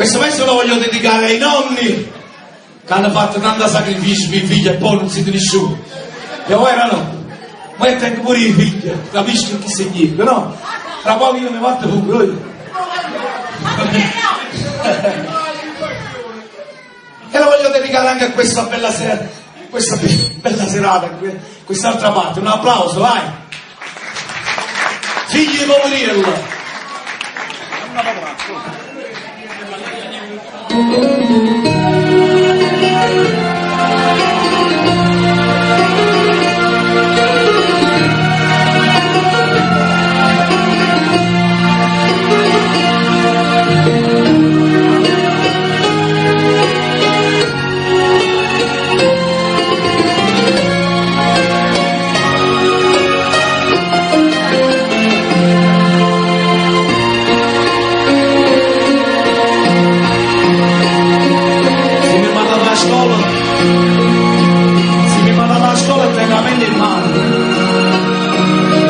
Questo pezzo lo voglio dedicare ai nonni che hanno fatto tanto sacrificio per i figli e poi non siete nessuno. E voi erano, ma io tengo pure i figli, capisci chi significa, no? Tra poco io mi fatto pure. E lo voglio dedicare anche a questa bella sera, questa bella serata, quest'altra parte. Un applauso, vai! Figli di Poverillo!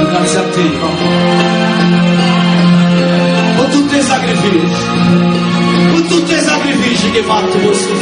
Grazie a te, no? Con tutti i sacrifici che hai fatto questo